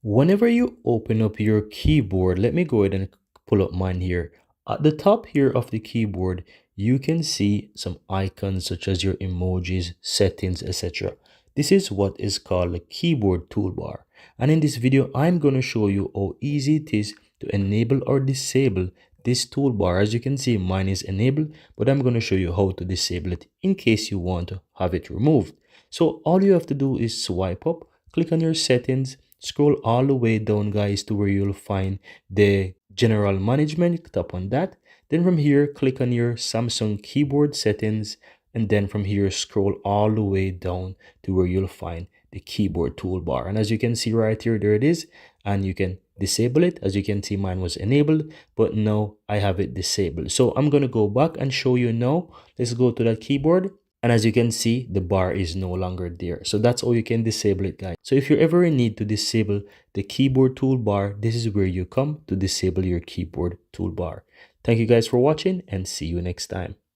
Whenever you open up your keyboard, let me go ahead and pull up mine here. At the top here of the keyboard, you can see some icons such as your emojis, settings, etc. This is what is called a keyboard toolbar. And in this video, I'm going to show you how easy it is to enable or disable this toolbar. As you can see, mine is enabled, but I'm going to show you how to disable it in case you want to have it removed. So all you have to do is swipe up, click on your settings, scroll all the way down, guys, to where you'll find the general management. Tap on that. Then from here, click on your Samsung keyboard settings. And then from here, scroll all the way down to where you'll find the keyboard toolbar. And as you can see right here, there it is. And you can disable it. As you can see, mine was enabled, but now I have it disabled. So I'm going to go back and show you now. Let's go to that keyboard. And as you can see, the bar is no longer there. So that's how you can disable it, guys. So if you're ever in need to disable the keyboard toolbar, this is where you come to disable your keyboard toolbar. Thank you guys for watching and see you next time.